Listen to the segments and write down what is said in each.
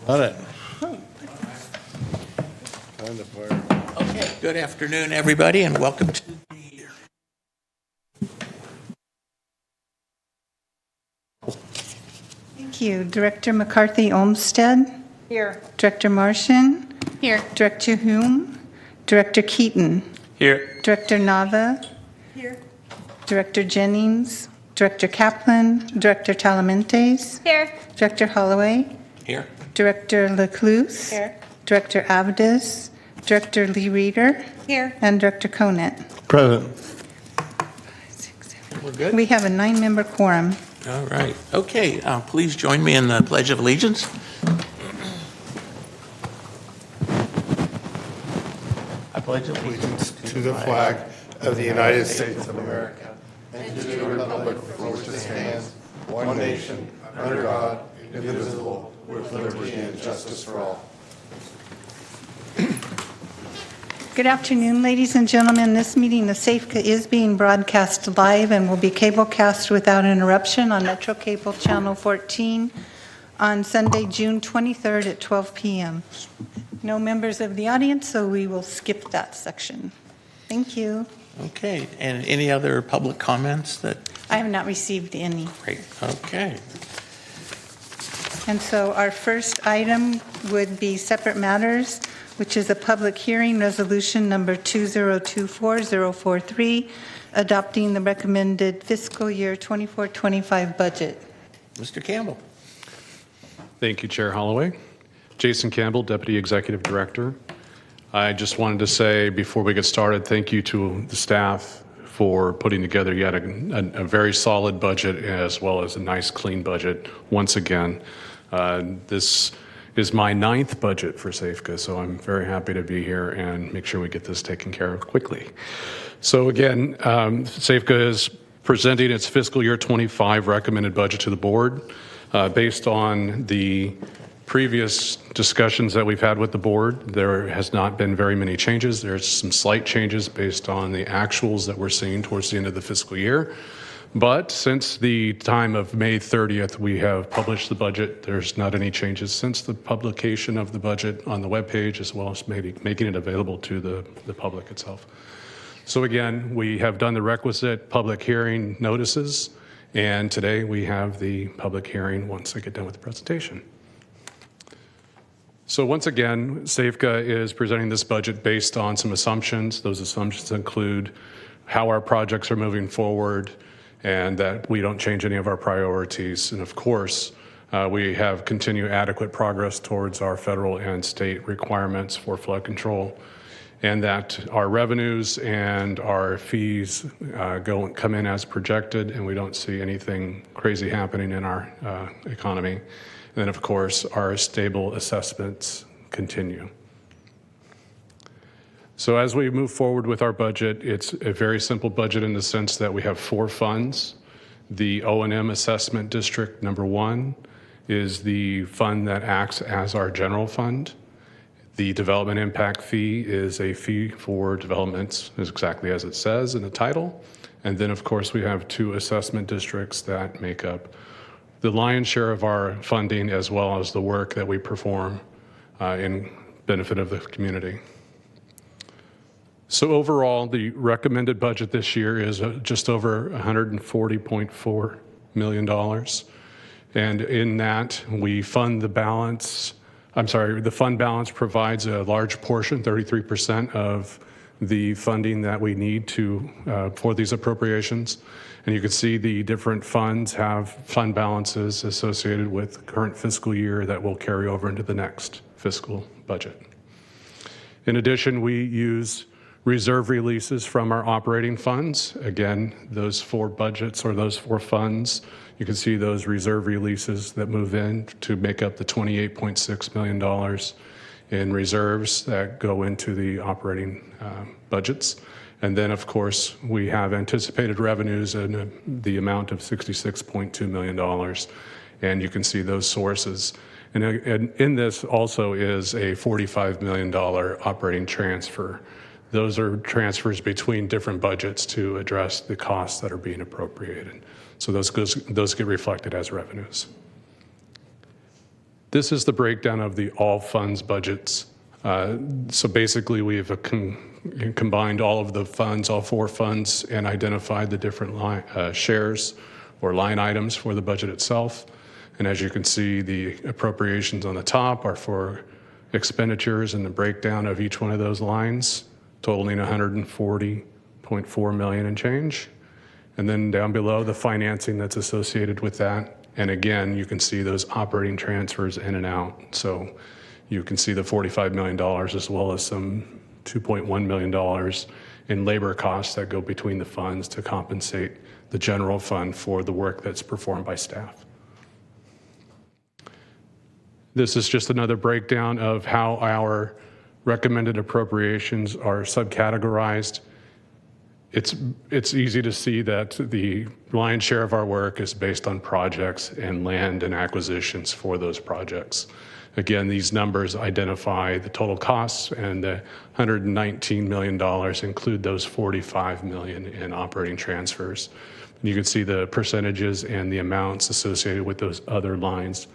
Got it. Kind of hard. Okay, good afternoon, everybody, and welcome to the Thank you. Director McCarthy Olmsted. Here. Director Martian. Here. Director Hume. Director Keaton. Here. Director Nava. Here. Director Jennings. Director Kaplan. Director Talamentes. Here. Director Holloway. Here. Director Lecluse. Here. Director Avedis. Director Lee Reeder. Here. And Director Conant. Present. We're good? We have a 9-member quorum. All right. Okay, please join me in the Pledge of Allegiance. I pledge allegiance To the flag of the United States of America and to the republic for which it stands, one nation, under God, indivisible, with liberty and justice for all. Good afternoon, ladies and gentlemen. This meeting of SAFCA is being broadcast live and will be cablecast without interruption on Metro Cable Channel 14 on Sunday, June 23rd at 12 p.m. No members of the audience, so we will skip that section. Thank you. Okay, and any other public comments that, I have not received any. great, okay. And so our first item would be separate matters, which is a public hearing, resolution number 2024-043, adopting the recommended fiscal year 24-25 budget. Mr. Campbell. Thank you, Chair Holloway. Jason Campbell, Deputy Executive Director. I just wanted to say before we get started, thank you to the staff for putting together yet a very solid budget as well as a nice, clean budget once again. This is my 9th budget for SAFCA, so I'm very happy to be here and make sure we get this taken care of quickly. So again, SAFCA is presenting its fiscal year 25 recommended budget to the board based on the previous discussions that we've had with the board. There has not been very many changes. There's some slight changes based on the actuals that we're seeing towards the end of the fiscal year. But since the time of May 30th, we have published the budget. There's not any changes since the publication of the budget on the webpage, as well as making it available to the public itself. So again, we have done the requisite public hearing notices, and today we have the public hearing once I get done with the presentation. So once again, SAFCA is presenting this budget based on some assumptions. Those assumptions include how our projects are moving forward, and that we don't change any of our priorities. And of course, we have continued adequate progress towards our federal and state requirements for flood control, and that our revenues and our fees come in as projected, and we don't see anything crazy happening in our economy. And then of course, our stable assessments continue. So as we move forward with our budget, it's a very simple budget in the sense that we have 4 funds. The O&M Assessment District number 1 is the fund that acts as our general fund. The Development Impact Fee is a fee for developments, is exactly as it says in the title. And then of course we have 2 assessment districts that make up the lion's share of our funding as well as the work that we perform in benefit of the community. So overall, the recommended budget this year is just over $140.4 million. And in that, we fund the balance, the fund balance provides a large portion, 33% of the funding that we need for these appropriations. And you can see the different funds have fund balances associated with the current fiscal year that will carry over into the next fiscal budget. In addition, we use reserve releases from our operating funds. Again, those 4 budgets or those 4 funds, you can see those reserve releases that move in to make up the $28.6 million in reserves that go into the operating budgets. And then, of course, we have anticipated revenues in the amount of $66.2 million. And you can see those sources. And in this also is a $45 million operating transfer. Those are transfers between different budgets to address the costs that are being appropriated. So those get reflected as revenues. This is the breakdown of the all funds budgets. So basically, we've combined all of the funds, all 4 funds, and identified the different shares or line items for the budget itself. And as you can see, the appropriations on the top are for expenditures and the breakdown of each one of those lines, totaling $140.4 million and change. And then down below, the financing that's associated with that. And again, you can see those operating transfers in and out. So you can see the $45 million as well as some $2.1 million in labor costs that go between the funds to compensate the general fund for the work that's performed by staff. This is just another breakdown of how our recommended appropriations are subcategorized. It's easy to see that the lion's share of our work is based on projects and land and acquisitions for those projects. Again, these numbers identify the total costs, and the $119 million include those $45 million in operating transfers. You can see the percentages and the amounts associated with those other lines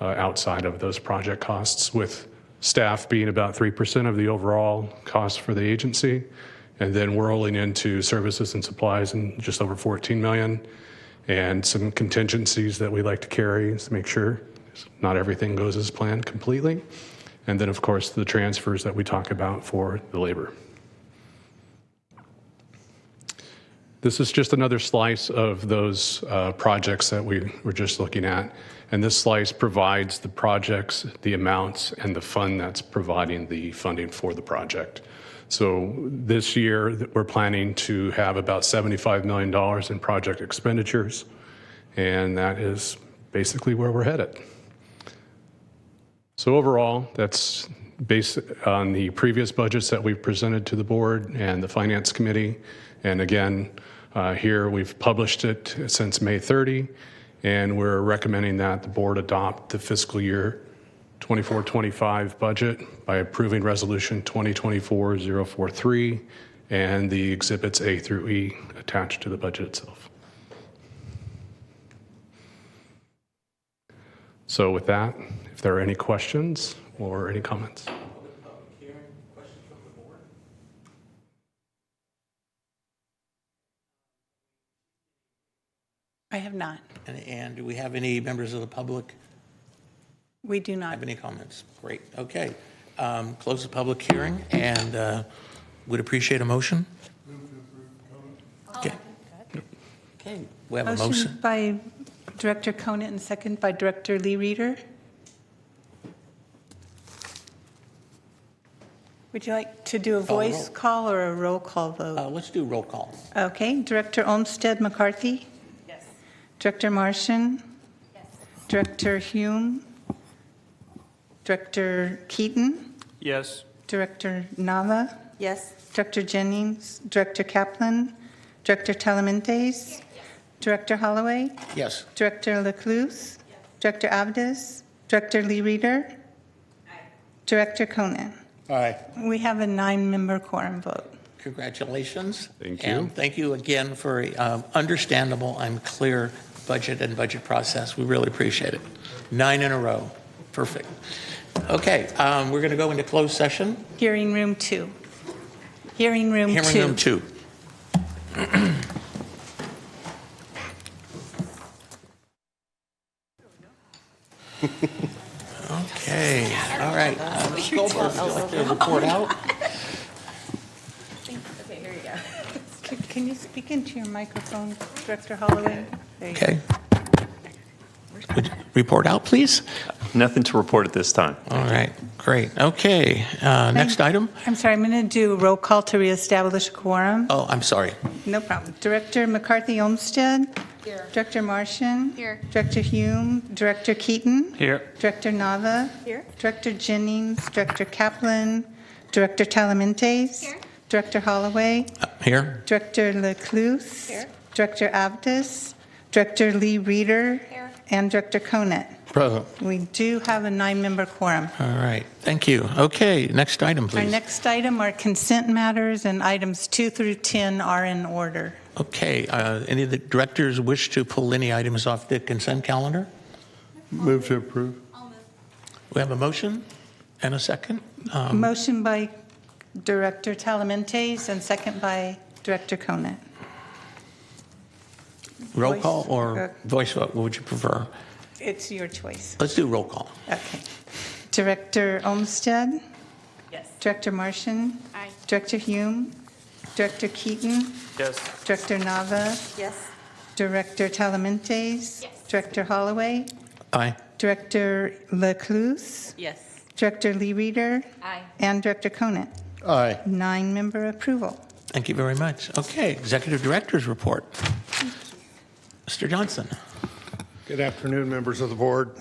outside of those project costs, with staff being about 3% of the overall cost for the agency. And then we're rolling into services and supplies and just over 14 million, and some contingencies that we like to carry to make sure not everything goes as planned completely. And then, of course, the transfers that we talk about for the labor. This is just another slice of those projects that we were just looking at. And this slice provides the projects, the amounts, and the fund that's providing the funding for the project. So this year, we're planning to have about $75 million in project expenditures, and that is basically where we're headed. So overall, that's based on the previous budgets that we've presented to the board and the Finance Committee. And again, here we've published it since May 30, and we're recommending that the board adopt the fiscal year 24-25 budget by approving Resolution 2024-043 and the Exhibits A through E attached to the budget itself. So with that, if there are any questions or any comments. I have not. And do we have any members of the public We do not. have any comments? Great. Okay. Close the public hearing, and would appreciate a motion. Okay. Okay. We have a motion. Motion by Director Conant and second by Director Lee Reeder. Would you like to do a voice roll. call or a roll call vote? Let's do roll call. Okay, Director Olmsted McCarthy? Yes. Director Martian? Yes. Director Hume? Director Keaton? Yes. Director Nava? Yes. Director Jennings? Director Kaplan? Director Talamentes? Director Holloway? Yes. Director Lecluse? Director Abdes? Director Lee Reeder? Director Conant? Aye. We have a 9-member quorum vote. Congratulations. Thank you. And thank you again for understandable and clear budget and budget process. We really appreciate it. 9 in a row. Perfect. Okay, we're going to go into closed session. Hearing room 2. Hearing room 2. Hearing room 2. Okay, all right. Ms. Goldberg, would you like to report out? Okay, here you go. Can you speak into your microphone, Director Holloway? There you go. Okay. Would you report out, please? Nothing to report at this time. All right, great. Okay, next item. I'm sorry, I'm going to do a roll call to reestablish quorum. Oh, I'm sorry. No problem. Director McCarthy Olmsted? Here. Director Martian? Here. Director Hume? Director Keaton? Here. Director Nava? Here. Director Jennings? Director Kaplan? Director Talamentes? Here. Director Holloway? Here? Director Lecluse? Here. Director Abdes? Director Lee Reeder? Here. And Director Conant. Present. We do have a 9-member quorum. All right, thank you. Okay, next item, Our please. next item are consent matters, and items 2 through 10 are in order. Okay, any of the directors wish to pull any items off the consent calendar? Move to approve. We have a motion and a second. Motion by Director Talamentes and second by Director Conant. Roll Voice, call or voice vote, what would you prefer? It's your choice. Let's do roll call. Okay. Director Olmsted? Yes. Director Martian? Aye. Director Hume? Director Keaton? Yes. Director Nava? Yes. Director Talamentes? Yes. Director Holloway? Aye. Director Lecluse? Yes. Director Lee Reader? Aye. And Director Conant. Aye. 9-member approval. Thank you very much. Okay, Executive Director's report. Mr. Johnson. Good afternoon, members of the board.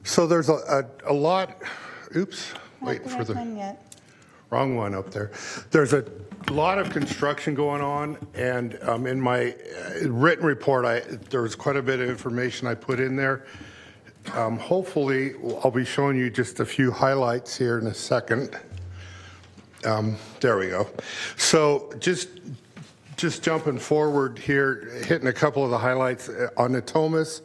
So there's a lot, oops, waiting for the wrong one up there. There's a lot of construction going on, and in my written report, there was quite a bit of information I put in there. Hopefully, I'll be showing you just a few highlights here in a second. There we go. So just jumping forward here, hitting a couple of the highlights on Natomas.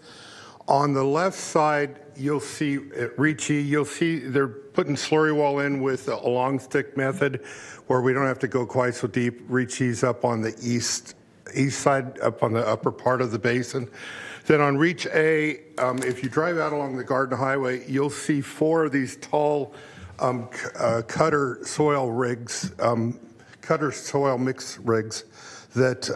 On the left side, you'll see at Ricci, you'll see they're putting slurry wall in with a long stick method where we don't have to go quite so deep. Ricci's up on the east side, up on the upper part of the basin. Then on Reach A, if you drive out along the Garden Highway, you'll see 4 of these tall cutter soil rigs, cutter soil mix rigs that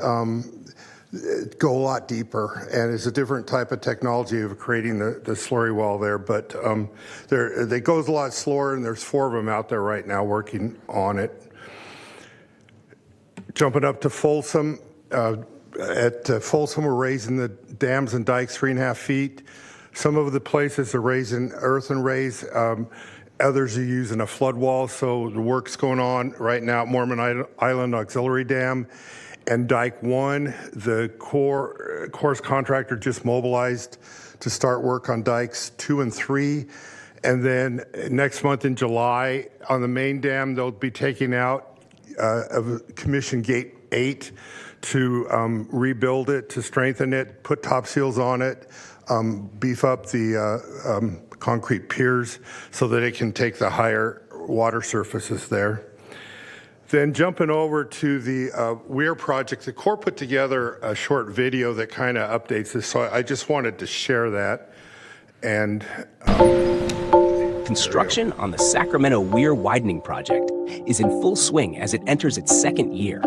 go a lot deeper, and it's a different type of technology of creating the slurry wall there, but it goes a lot slower, and there's 4 of them out there right now working on it. Jumping up to Folsom, at Folsom we're raising the dams and dikes 3.5 feet. Some of the places are raising earthen raise, others are using a flood wall, so the work's going on right now at Mormon Island Auxiliary Dam. And Dike 1, the course contractor just mobilized to start work on Dikes 2 and 3. And then next month in July, on the main dam, they'll be taking out Commission Gate 8 to rebuild it, to strengthen it, put top seals on it, beef up the concrete piers so that it can take the higher water surfaces there. Then jumping over to the Weir project, the Corps put together a short video that kind of updates this, so I just wanted to share that. And construction on the Sacramento Weir widening project is in full swing as it enters its 2nd year.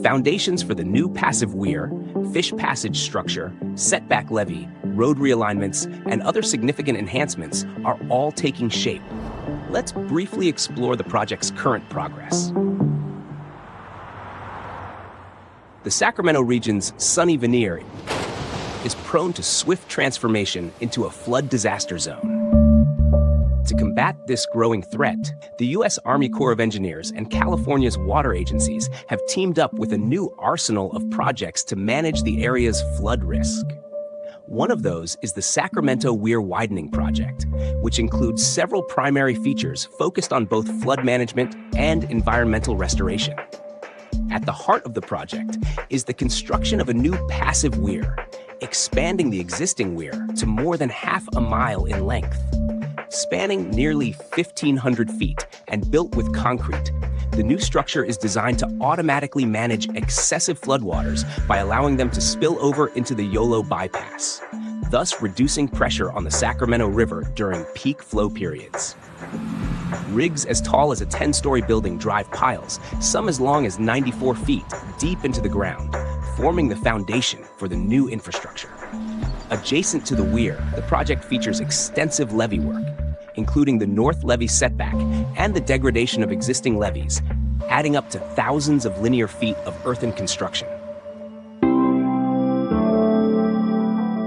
Foundations for the new passive weir, fish passage structure, setback levee, road realignments, and other significant enhancements are all taking shape. Let's briefly explore the project's current progress. The Sacramento region's sunny veneer is prone to swift transformation into a flood disaster zone. To combat this growing threat, the U.S. Army Corps of Engineers and California's water agencies have teamed up with a new arsenal of projects to manage the area's flood risk. One of those is the Sacramento Weir Widening Project, which includes several primary features focused on both flood management and environmental restoration. At the heart of the project is the construction of a new passive weir, expanding the existing weir to more than half a mile in length. Spanning nearly 1,500 feet and built with concrete, the new structure is designed to automatically manage excessive floodwaters by allowing them to spill over into the Yolo bypass, thus reducing pressure on the Sacramento River during peak flow periods. Rigs as tall as a 10-story building drive piles, some as long as 94 feet, deep into the ground, forming the foundation for the new infrastructure. Adjacent to the weir, the project features extensive levee work, including the north levee setback and the degradation of existing levees, adding up to thousands of linear feet of earthen construction.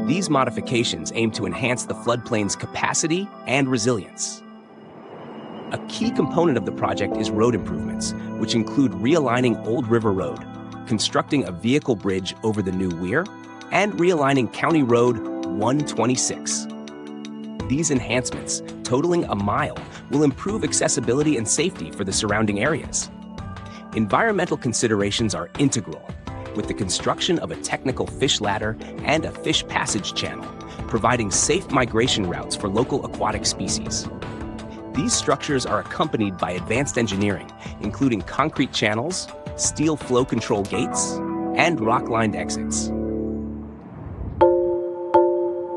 These modifications aim to enhance the floodplain's capacity and resilience. A key component of the project is road improvements, which include realigning Old River Road, constructing a vehicle bridge over the new weir, and realigning County Road 126. These enhancements, totaling a mile, will improve accessibility and safety for the surrounding areas. Environmental considerations are integral, with the construction of a technical fish ladder and a fish passage channel, providing safe migration routes for local aquatic species. These structures are accompanied by advanced engineering, including concrete channels, steel flow control gates, and rock-lined exits.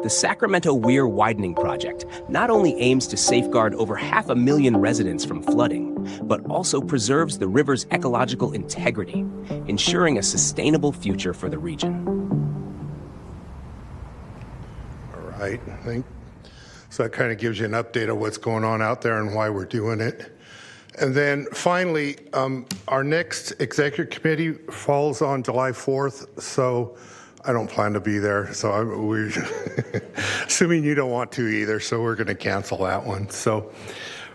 The Sacramento Weir Widening Project not only aims to safeguard over 500,000 residents from flooding, but also preserves the river's ecological integrity, ensuring a sustainable future for the region. All right, I think. So that kind of gives you an update of what's going on out there and why we're doing it. And then finally, our next executive committee falls on July 4th, so I don't plan to be there. So we're assuming you don't want to either, so we're going to cancel that one. So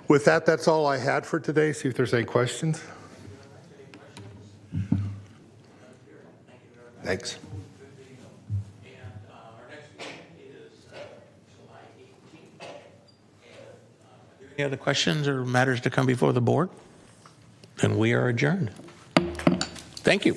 with that, that's all I had for today. See if there's any questions. Thanks. Any other questions or matters to come before the board? Then we are adjourned. Thank you.